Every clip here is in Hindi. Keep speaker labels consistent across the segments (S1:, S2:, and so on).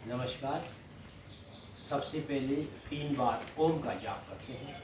S1: नमस्कार। सबसे पहले 3 बार ओम का जाप करते हैं।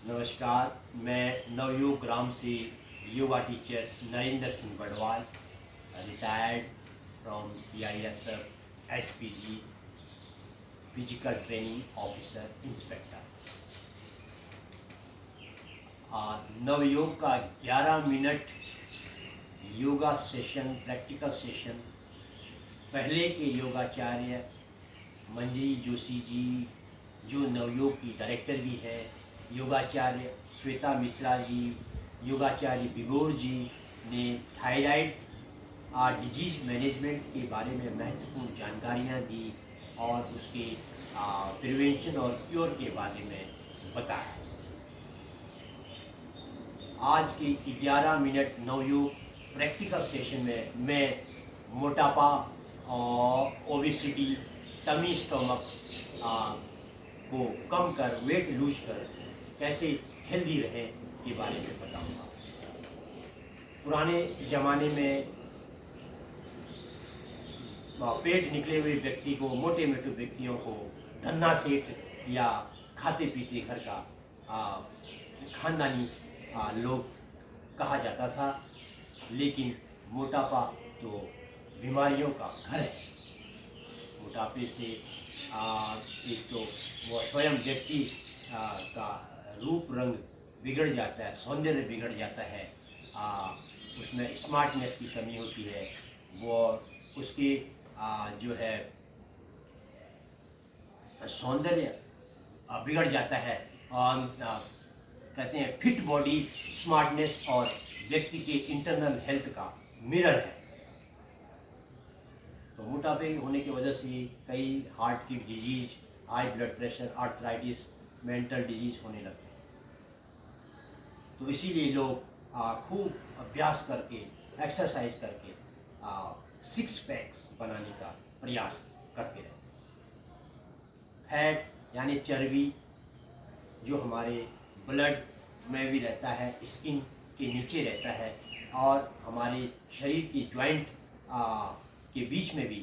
S1: नमस्कार, मैं नवयोग ग्राम से yoga teacher Narendra Singh Badwal, retired from CISF SPG, physical training officer inspector. Navyog का 11 minute yoga session, practical session पहले के योगाचार्य मंजरी जोशी जी, जो नवयोग की डायरेक्टर भी है, योगाचार्य श्वेता मिश्रा जी, योगाचार्य विभोर जी ने थायराइड डिजीज़ मैनेजमेंट के बारे में महत्वपूर्ण जानकारियाँ दी और उसके प्रिवेंशन और क्योर के बारे में बताया। आज के 11 मिनट नवयोग प्रैक्टिकल सेशन में मैं मोटापा और ओबेसिटी, टमी स्टोमक को कम कर, वेट लूज कर कैसे हेल्दी रहे के बारे में बताऊंगा। पुराने ज़माने में पेट निकले हुए व्यक्ति को, मोटे मोटे व्यक्तियों को धन्ना सेठ या खाते पीते घर का खानदानी लोग कहा जाता था। लेकिन मोटापा तो बीमारियों का घर है। मोटापे से एक तो वो स्वयं व्यक्ति का रूप रंग बिगड़ जाता है, सौंदर्य बिगड़ जाता है, उसमें स्मार्टनेस की कमी होती है, वो उसकी जो है सौंदर्य बिगड़ जाता है। और कहते हैं फिट बॉडी स्मार्टनेस और व्यक्ति के इंटरनल हेल्थ का मिरर है। तो मोटापे होने की वजह से कई हार्ट की disease, high blood pressure, arthritis, mental disease होने लगते हैं। तो इसीलिए लोग खूब अभ्यास करके, एक्सरसाइज करके 6 पैक्स बनाने का प्रयास करते हैं। फैट यानी चर्बी जो हमारे ब्लड में भी रहता है, स्किन के नीचे रहता है और हमारे शरीर की जॉइंट के बीच में भी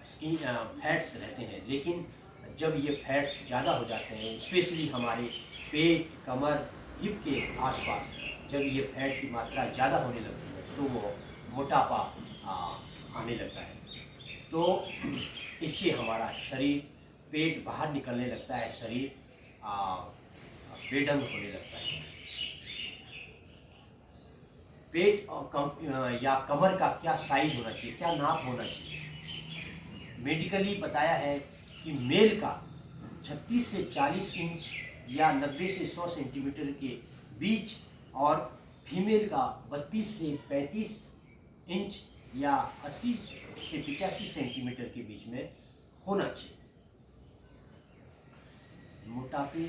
S1: स्किन फैट्स रहते हैं। लेकिन जब ये फैट्स ज़्यादा हो जाते हैं, स्पेशली हमारे पेट, कमर, हिप के आसपास जब ये फैट की मात्रा ज़्यादा होने लगती है तो वो मोटापा आने लगता है। तो इससे हमारा शरीर, पेट बाहर निकलने लगता है, शरीर बेढंग होने लगता है। पेट और या कमर का क्या साइज होना चाहिए, क्या नाप होना चाहिए? मेडिकली बताया है कि मेल का 36 से 40 इंच या 90 से 100 सेंटीमीटर के बीच और फीमेल का 32 से 35 इंच या 80 से 85 सेंटीमीटर के बीच में होना चाहिए। मोटापे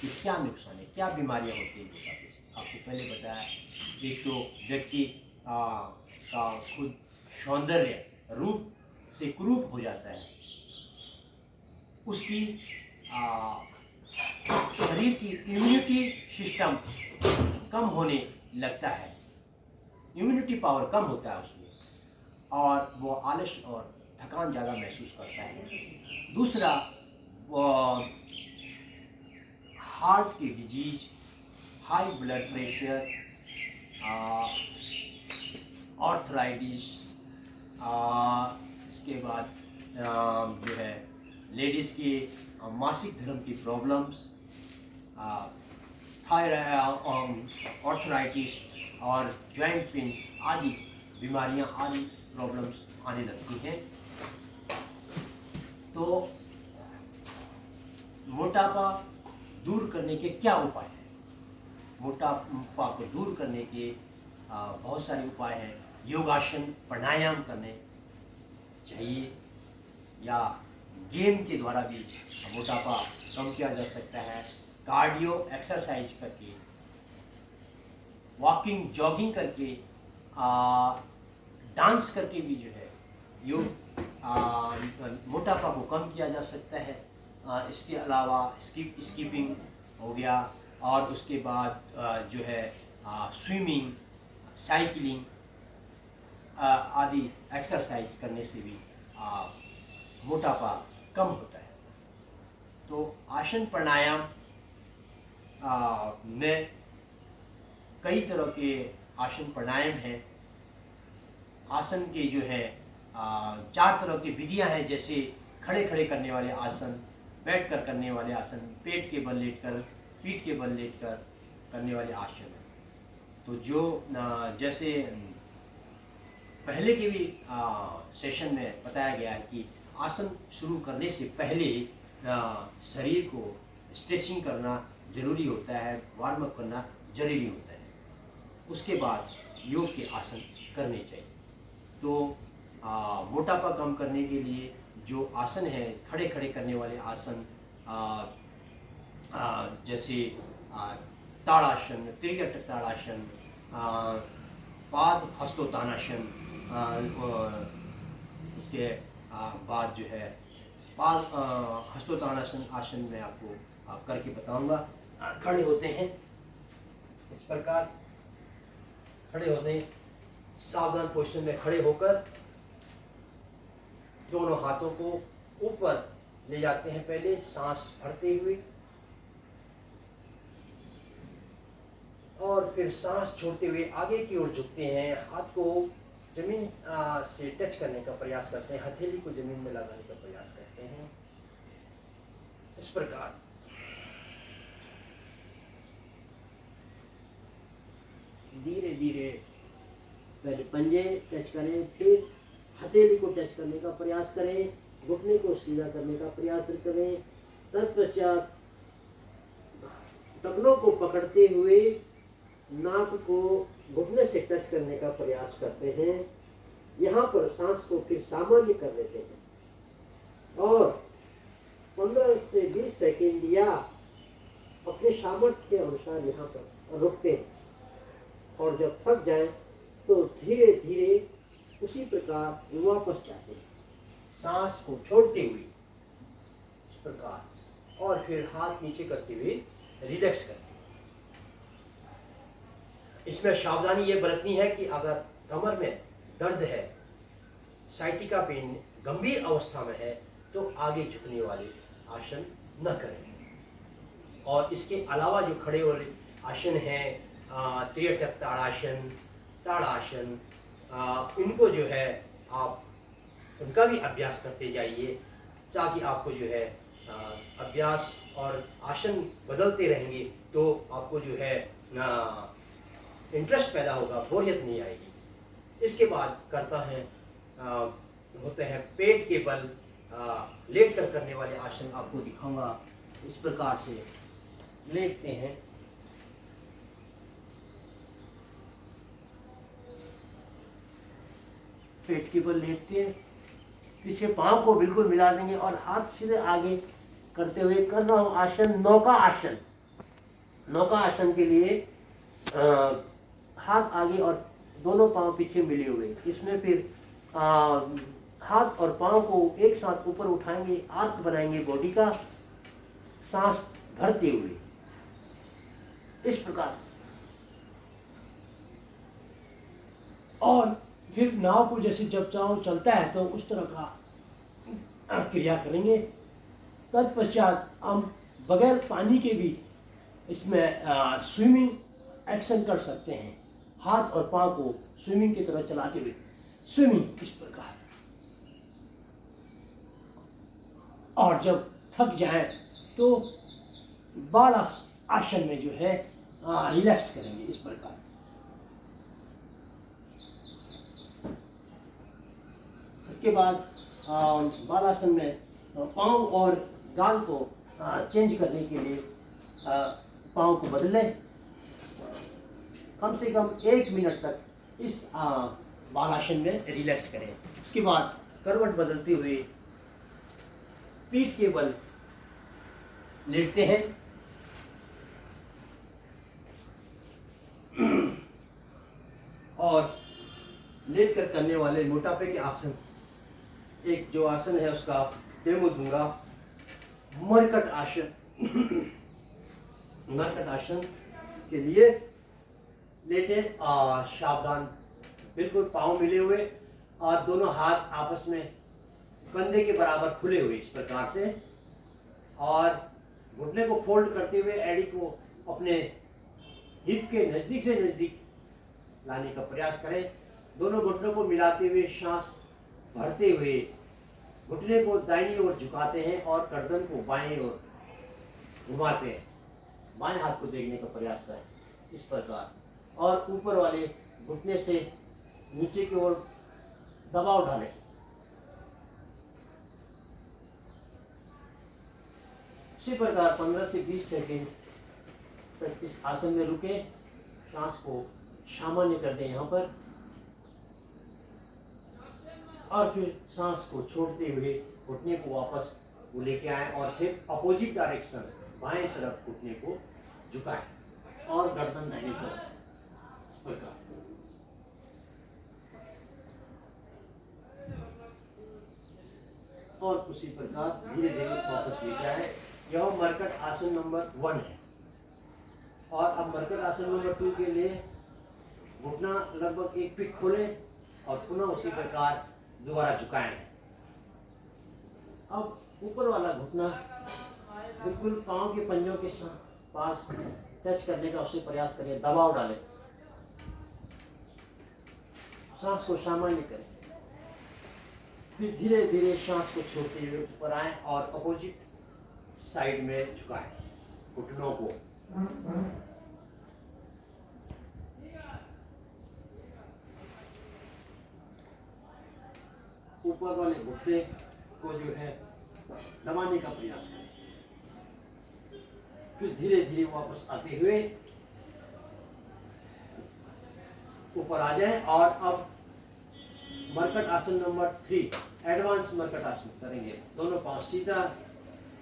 S1: के क्या नुकसान है, क्या बीमारियां होती हैं मोटापे से? आपको पहले बताया, एक तो व्यक्ति का खुद सौंदर्य रूप से कुरूप हो जाता है, उसकी शरीर की इम्यूनिटी सिस्टम कम होने लगता है, इम्यूनिटी पावर कम होता है उसमें, और वो आलस और थकान ज़्यादा महसूस करता है। दूसरा, वो हार्ट की disease, high blood pressure, arthritis, इसके बाद जो है लेडीज़ की मासिक धर्म की प्रॉब्लम्स, ऑर्थराइटिस और जॉइंट पेन आदि बीमारियां आदि प्रॉब्लम्स आने लगती हैं। तो मोटापा दूर करने के क्या उपाय हैं? मोटापा को दूर करने के बहुत सारे उपाय हैं। योगासन, प्राणायाम करने चाहिए, या गेम के द्वारा भी मोटापा कम किया जा सकता है। कार्डियो एक्सरसाइज करके, वॉकिंग, जॉगिंग करके, डांस करके भी जो है योग मोटापा को कम किया जा सकता है। इसके अलावा स्कीपिंग हो गया, और उसके बाद जो है स्विमिंग, साइकिलिंग आदि एक्सरसाइज करने से भी मोटापा कम होता है। तो आसन प्राणायाम में कई तरह के आसन प्राणायाम हैं। आसन के जो है 4 तरह की विधियां हैं, जैसे खड़े खड़े करने वाले आसन, बैठ कर करने वाले आसन, पेट के बल लेटकर, पीठ के बल लेटकर करने वाले आसन। तो जो जैसे पहले के भी सेशन में बताया गया है कि आसन शुरू करने से पहले शरीर को स्ट्रेचिंग करना जरूरी होता है, वार्म अप करना जरूरी होता है। उसके बाद योग के आसन करने चाहिए। तो मोटापा कम करने के लिए जो आसन है, खड़े खड़े करने वाले आसन, जैसे ताड़ासन, त्रिकट ताड़ासन, पाद हस्तोत्थानासन, उसके बाद जो है पाद हस्तोत्थानासन आसन में आपको करके बताऊंगा। खड़े होते हैं इस प्रकार, खड़े होते हैं, सावधान पोजीशन में खड़े होकर दोनों हाथों को ऊपर ले जाते हैं, पहले सांस भरते हुए, और फिर सांस छोड़ते हुए आगे की ओर झुकते हैं। हाथ को जमीन से टच करने का प्रयास करते हैं, हथेली को जमीन में लगाने का प्रयास करते हैं। इस प्रकार धीरे धीरे पहले पंजे टच करें, फिर हथेली को टच करने का प्रयास करें, घुटने को सीधा करने का प्रयास करें। तत्पश्चात टखनों को पकड़ते हुए नाक को घुटने से टच करने का प्रयास करते हैं। यहाँ पर सांस को फिर सामान्य कर लेते हैं और 15 से 20 सेकंड या अपने सामर्थ्य के अनुसार यहाँ पर रुकते हैं, और जब थक जाएं तो धीरे धीरे उसी प्रकार वापस जाते हैं, सांस को छोड़ते हुए इस प्रकार, और फिर हाथ नीचे करते हुए रिलैक्स करते हैं। इसमें सावधानी ये बरतनी है कि अगर कमर में दर्द है, साइटिका पेन गंभीर अवस्था में है, तो आगे झुकने वाले आसन न करें। और इसके अलावा जो खड़े वाले आसन हैं, त्रियटक ताड़ासन, ताड़ासन, इनको जो है आप उनका भी अभ्यास करते जाइए, ताकि आपको जो है अभ्यास और आसन बदलते रहेंगे तो आपको जो है इंटरेस्ट पैदा होगा, बोरियत नहीं आएगी। इसके बाद करता है होते हैं पेट के बल लेट कर करने वाले आसन, आपको दिखाऊंगा। इस प्रकार से लेटते हैं, पेट के बल लेटते हैं, पीछे पांव को बिल्कुल मिला देंगे और हाथ सीधे आगे करते हुए कर रहा हूँ आसन नौका आसन। नौका आसन के लिए हाथ आगे और दोनों पांव पीछे मिले हुए, इसमें फिर हाथ और पांव को एक साथ ऊपर उठाएंगे, आर्क बनाएंगे बॉडी का, सांस भरते हुए इस प्रकार, और फिर नाव को जैसे जब चाहो चलता है तो उस तरह का क्रिया करेंगे। तत्पश्चात हम बगैर पानी के भी इसमें स्विमिंग एक्शन कर सकते हैं। हाथ और पांव को स्विमिंग की तरह चलाते हुए स्विमिंग इस प्रकार। और जब थक जाए तो बाल आसन में जो है रिलैक्स करेंगे इस प्रकार। इसके बाद बाल आसन में पाँव और गाल को चेंज करने के लिए पाँव को बदलें। कम से कम 1 मिनट तक इस बाल आसन में रिलैक्स करें। उसके बाद करवट बदलते हुए पीठ के बल लेटते हैं और लेट कर करने वाले मोटापे के आसन, एक जो आसन है उसका डेमो दूंगा, मरकट आसन। मरकट आसन के लिए लेटे सावधान, बिल्कुल पाँव मिले हुए और दोनों हाथ आपस में कंधे के बराबर खुले हुए इस प्रकार से, और घुटने को फोल्ड करते हुए एड़ी को अपने हिप के नज़दीक से नज़दीक लाने का प्रयास करें। दोनों घुटनों को मिलाते हुए सांस भरते हुए घुटने को दाहिनी ओर झुकाते हैं और गर्दन को बाएं ओर घुमाते हैं। बाएं हाथ को देखने का प्रयास करें इस प्रकार, और ऊपर वाले घुटने से नीचे की ओर दबाव डालें। इसी प्रकार 15 से 20 सेकंड तक इस आसन में रुके, सांस को सामान्य कर दें यहाँ पर, और फिर सांस को छोड़ते हुए घुटने को वापस वो लेके आए और फिर अपोजिट डायरेक्शन बाएं तरफ घुटने को झुकाएं और गर्दन दाहिनी तरफ इस प्रकार। और उसी प्रकार धीरे धीरे वापस लेके आए। यह मरकट आसन नंबर 1 है। और अब मरकट आसन नंबर 2 के लिए घुटना लगभग 1 फीट खोलें और पुनः उसी प्रकार दोबारा झुकाएं। अब ऊपर वाला घुटना बिल्कुल पांव के पंजों के पास टच करने का उसे प्रयास करें, दबाव डालें, सांस को सामान्य करें, फिर धीरे धीरे सांस को छोड़ते हुए ऊपर आए और अपोजिट साइड में झुकाएं घुटनों को। ऊपर वाले घुटने को जो है दबाने का प्रयास करें, फिर धीरे धीरे वापस आते हुए ऊपर आ जाएं। और अब मरकट आसन नंबर 3, एडवांस मरकट आसन करेंगे। दोनों पांव सीधा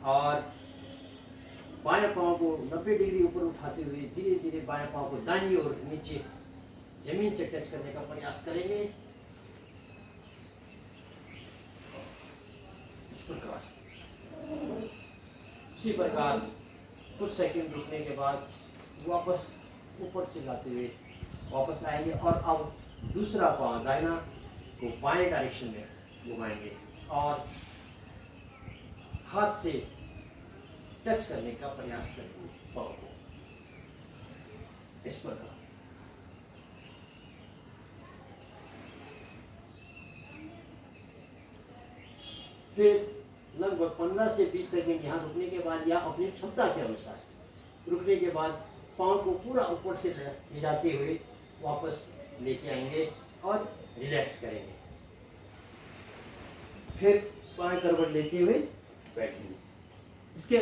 S1: और बाएं पांव को 90 डिग्री ऊपर उठाते हुए धीरे धीरे बाएं पांव को दाहिनी ओर नीचे जमीन से टच करने का प्रयास करेंगे इस प्रकार। इसी प्रकार कुछ सेकंड रुकने के बाद वापस ऊपर से लाते हुए वापस आएंगे और अब दूसरा पांव दाहिना को बाएं डायरेक्शन में घुमाएंगे और हाथ से टच करने का प्रयास करेंगे पांव को इस प्रकार। फिर लगभग 15 से 20 सेकंड यहाँ रुकने के बाद या अपनी क्षमता के अनुसार रुकने के बाद पाँव को पूरा ऊपर से ले जाते हुए वापस लेके आएंगे और रिलैक्स करेंगे। फिर बाएं करवट लेते हुए बैठेंगे। इसके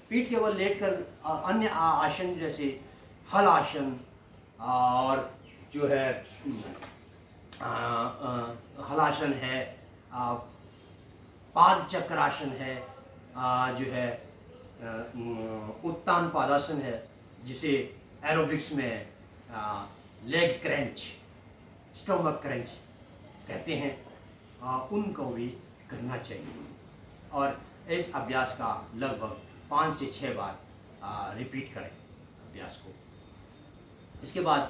S1: पीठ के बल लेटकर अन्य आसन जैसे हल आसन और जो है हलासन है, पाद चक्रासन है, जो है उत्तान पादासन है, जिसे एरोबिक्स में लेग क्रंच, स्टोमक क्रंच कहते हैं, उनको भी करना चाहिए। और इस अभ्यास का लगभग 5 से 6 बार रिपीट करें अभ्यास को। इसके बाद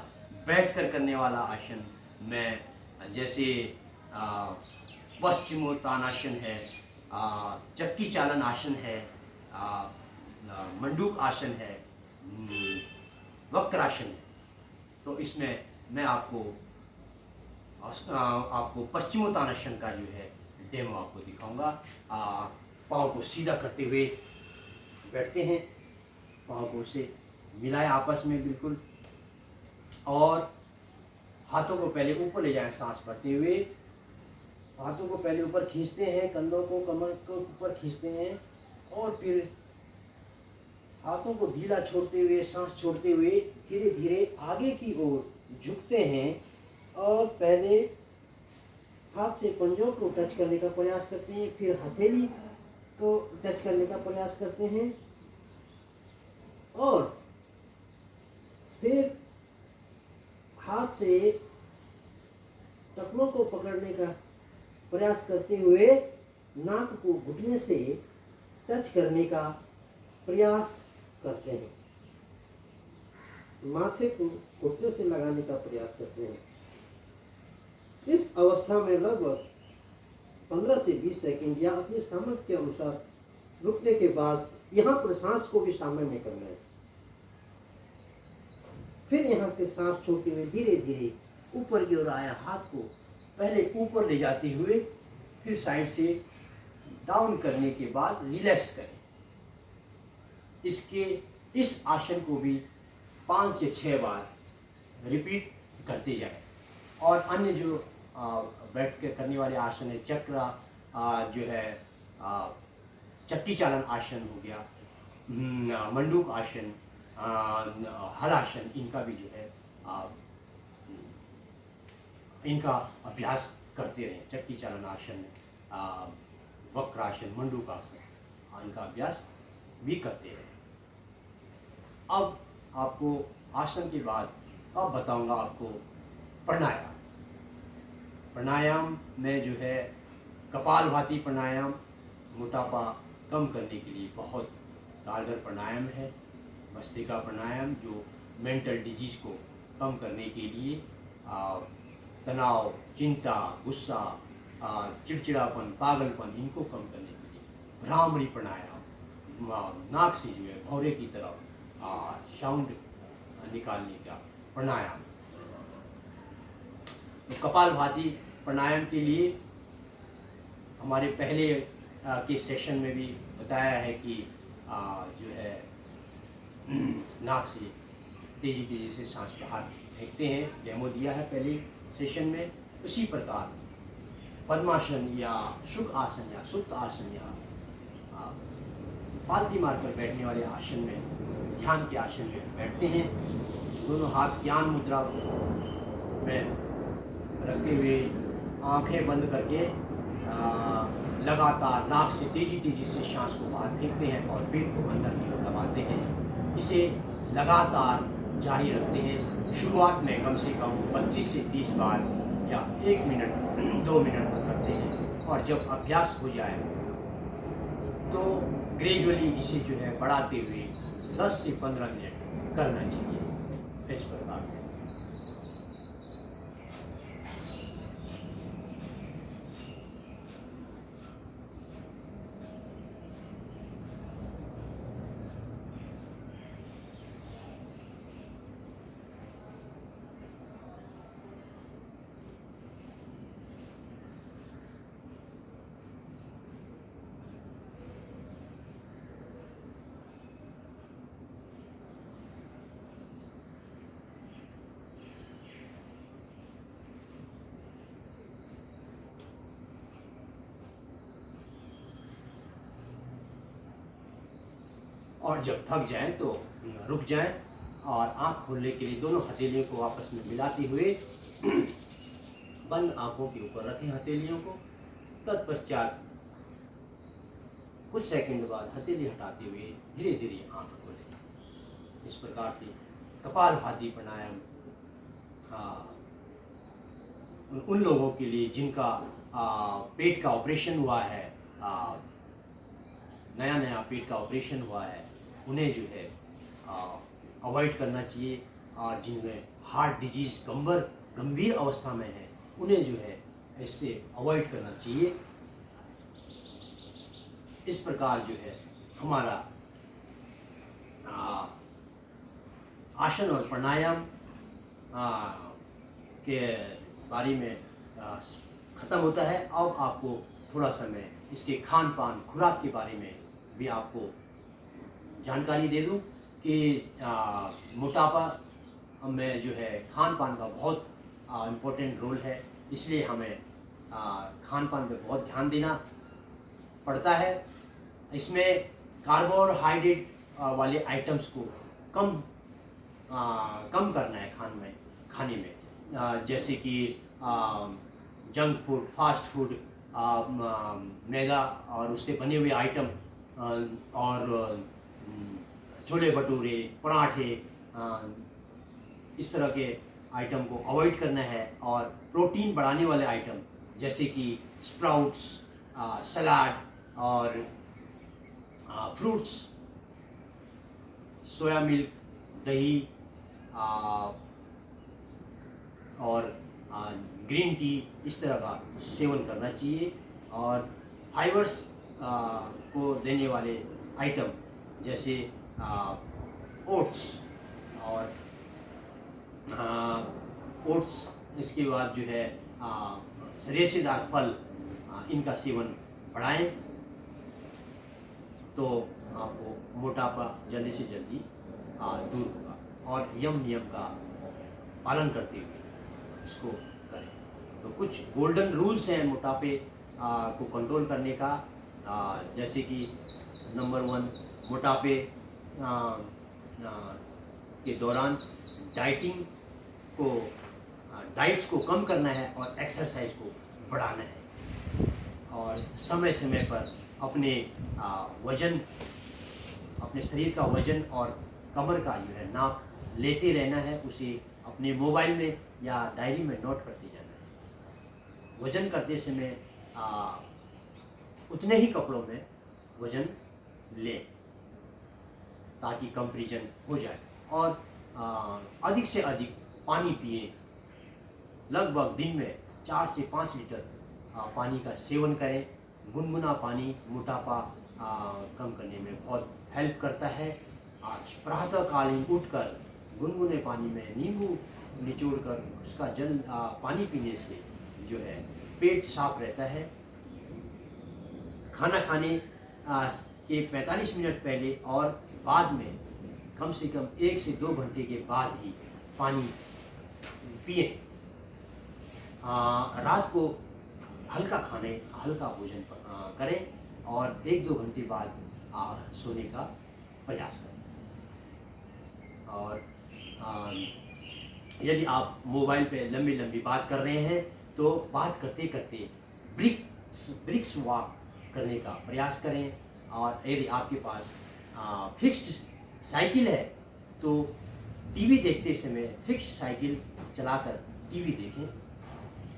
S1: बैठकर करने वाला आसन में जैसे पश्चिमोत्तानासन है, चक्की चालन आसन है, मंडूक आसन है, वक्रासन है, तो इसमें मैं आपको पश्चिमोत्तानासन का जो है डेमो आपको दिखाऊंगा। पाँव को सीधा करते हुए बैठते हैं, पाँव को से मिलाएं आपस में बिल्कुल, और हाथों को पहले ऊपर ले जाएं सांस भरते हुए। हाथों को पहले ऊपर खींचते हैं, कंधों को कमर को ऊपर खींचते हैं, और फिर हाथों को ढीला छोड़ते हुए, सांस छोड़ते हुए धीरे धीरे आगे की ओर झुकते हैं, और पहले हाथ से पंजों को टच करने का प्रयास करते हैं, फिर हथेली को टच करने का प्रयास करते हैं, और फिर हाथ से टखनों को पकड़ने का प्रयास करते हुए नाक को घुटने से टच करने का प्रयास करते हैं, माथे को घुटने से लगाने का प्रयास करते हैं। इस अवस्था में लगभग 15 से 20 सेकंड या अपने सामर्थ्य के अनुसार रुकने के बाद यहाँ पर सांस को भी सामान्य करना है। फिर यहाँ से सांस छोड़ते हुए धीरे धीरे ऊपर की ओर आया हाथ को पहले ऊपर ले जाते हुए फिर साइड से डाउन करने के बाद रिलैक्स करें। इस आसन को भी 5 से 6 बार रिपीट करते जाएं। और अन्य जो बैठ के करने वाले आसन है, चक्र जो है चक्की चालन आसन हो गया, मंडूक आसन, हलासन, इनका भी जो है इनका अभ्यास करते रहें। चक्की चालन आसन, वक्रासन, मंडूक आसन, इनका अभ्यास भी करते रहें। अब आपको आसन के बाद अब बताऊंगा आपको प्राणायाम। प्राणायाम में जो है कपालभाति प्राणायाम मोटापा कम करने के लिए बहुत कारगर प्राणायाम है। भस्त्रिका प्राणायाम जो मेंटल डिजीज को कम करने के लिए, तनाव, चिंता, गुस्सा, चिड़चिड़ापन, पागलपन, इनको कम करने के लिए भ्रामरी प्राणायाम, नाक से जो है भौरे की तरफ साउंड निकालने का प्राणायाम। तो कपालभाति प्राणायाम के लिए हमारे पहले के सेशन में भी बताया है कि जो है नाक से तेजी तेजी से सांस बाहर फेंकते हैं, डेमो दिया है पहले सेशन में। उसी प्रकार पद्मासन या सुख आसन या सुप्त आसन या पालती मारकर बैठने वाले आसन में, ध्यान के आसन में बैठते हैं। दोनों हाथ ज्ञान मुद्रा में रखते हुए आंखें बंद करके लगातार नाक से तेजी तेजी से सांस को बाहर फेंकते हैं और पेट को अंदर की ओर दबाते हैं। इसे लगातार जारी रखते हैं। शुरुआत में कम से कम 25 से 30 बार या 1 मिनट 2 मिनट तक करते हैं, और जब अभ्यास हो जाए तो ग्रेजुअली इसे जो है बढ़ाते हुए 10 से 15 मिनट करना चाहिए। इस प्रकार से और जब थक जाएं तो रुक जाएं और आंख खोलने के लिए दोनों हथेलियों को आपस में मिलाते हुए बंद आंखों के ऊपर रखें हथेलियों को। तत्पश्चात कुछ सेकंड बाद हथेली हटाते हुए धीरे धीरे आंख खोलें। इस प्रकार से कपालभाति प्राणायाम उन लोगों के लिए जिनका पेट का ऑपरेशन हुआ है, नया नया पेट का ऑपरेशन हुआ है, उन्हें जो है अवॉइड करना चाहिए। और जिनमें हार्ट डिजीज गंभीर अवस्था में है, उन्हें जो है इससे अवॉइड करना चाहिए। इस प्रकार जो है हमारा आसन और प्राणायाम के बारे में ख़त्म होता है। अब आपको थोड़ा सा मैं इसके खान पान खुराक के बारे में भी आपको जानकारी दे दूं कि मोटापा में जो है खान पान का बहुत इम्पोर्टेंट रोल है, इसलिए हमें खान पान पे बहुत ध्यान देना पड़ता है। इसमें कार्बोहाइड्रेट वाले आइटम्स को कम करना है खाने में, जैसे कि जंक फूड, फास्ट फूड, मैदा और उससे बने हुए आइटम, और छोले भटूरे, पराठे, इस तरह के आइटम को अवॉइड करना है। और प्रोटीन बढ़ाने वाले आइटम जैसे कि स्प्राउट्स, सलाद और फ्रूट्स, सोया मिल्क, दही और ग्रीन टी, इस तरह का सेवन करना चाहिए। और फाइबर्स को देने वाले आइटम जैसे ओट्स और ओट्स, इसके बाद जो है रेशेदार फल, इनका सेवन बढ़ाएं तो आपको मोटापा जल्दी से जल्दी दूर होगा। और यम नियम का पालन करते हुए इसको करें। तो कुछ गोल्डन रूल्स हैं मोटापे को कंट्रोल करने का, जैसे कि नंबर 1, मोटापे के दौरान डाइट्स को कम करना है और एक्सरसाइज को बढ़ाना है। और समय समय पर अपने शरीर का वजन और कमर का जो है नाप लेते रहना है। उसे अपने मोबाइल में या डायरी में नोट करते जाना है। वजन करते समय उतने ही कपड़ों में वजन लें ताकि कंपैरिजन हो जाए। और अधिक से अधिक पानी पिए, लगभग दिन में 4 से 5 लीटर पानी का सेवन करें। गुनगुना पानी मोटापा कम करने में बहुत हेल्प करता है। आज प्रातःकालीन उठकर गुनगुने पानी में नींबू निचोड़कर उसका पानी पीने से जो है पेट साफ रहता है। खाना खाने के 45 मिनट पहले और बाद में कम से कम 1 से 2 घंटे के बाद ही पानी पिए। रात को हल्का भोजन करें और 1-2 घंटे बाद सोने का प्रयास करें। और यदि आप मोबाइल पे लंबी बात कर रहे हैं तो बात करते करते ब्रिक्स वॉक करने का प्रयास करें। और यदि आपके पास फिक्स्ड साइकिल है तो टीवी देखते समय फिक्स्ड साइकिल चलाकर टीवी देखें।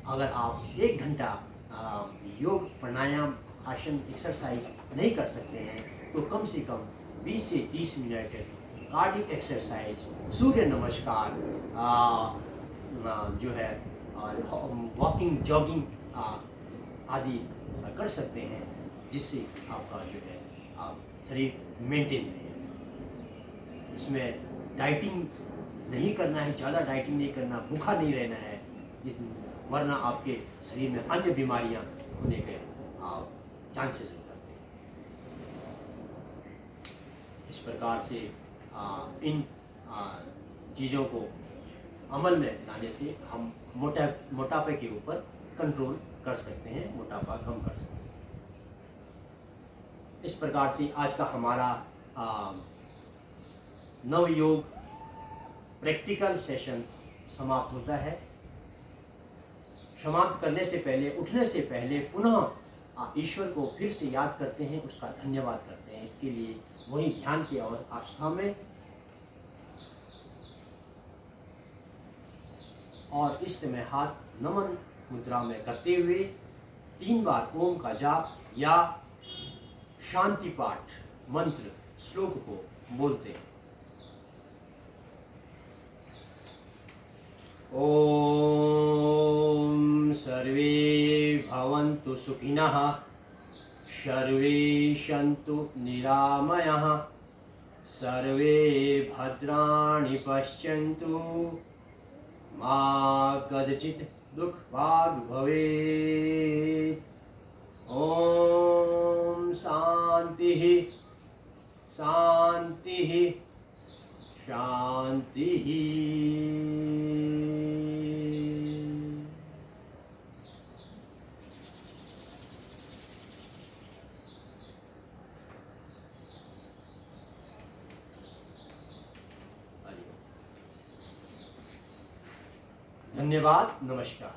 S1: अगर आप 1 घंटा योग, प्राणायाम, आसन, एक्सरसाइज नहीं कर सकते हैं तो कम से कम 20 से 30 मिनट कार्डिक एक्सरसाइज, सूर्य नमस्कार जो है वॉकिंग, जॉगिंग आदि कर सकते हैं, जिससे आपका जो है शरीर मेंटेन रहे। इसमें डाइटिंग नहीं करना है, ज़्यादा डाइटिंग नहीं करना, भूखा नहीं रहना है, वरना आपके शरीर में अन्य बीमारियां होने के चांसेस हो जाते हैं। इस प्रकार से इन चीज़ों को अमल में लाने से हम मोटापे के ऊपर कंट्रोल कर सकते हैं, मोटापा कम कर सकते हैं। इस प्रकार से आज का हमारा नवयोग प्रैक्टिकल सेशन समाप्त होता है। समाप्त करने से पहले, उठने से पहले पुनः ईश्वर को फिर से याद करते हैं, उसका धन्यवाद करते हैं। इसके लिए वही ध्यान की अवस्था में और इस समय हाथ नमन मुद्रा में करते हुए 3 बार ओम का जाप या शांति पाठ मंत्र श्लोक को बोलते हैं। ओम सर्वे भवन्तु सुखिनः, सर्वे सन्तु निरामयाः, सर्वे भद्राणि पश्यन्तु, मा कदाचित् दुःखभाग् भवेत्। ॐ शान्तिः शान्तिः शान्तिः। धन्यवाद, नमस्कार।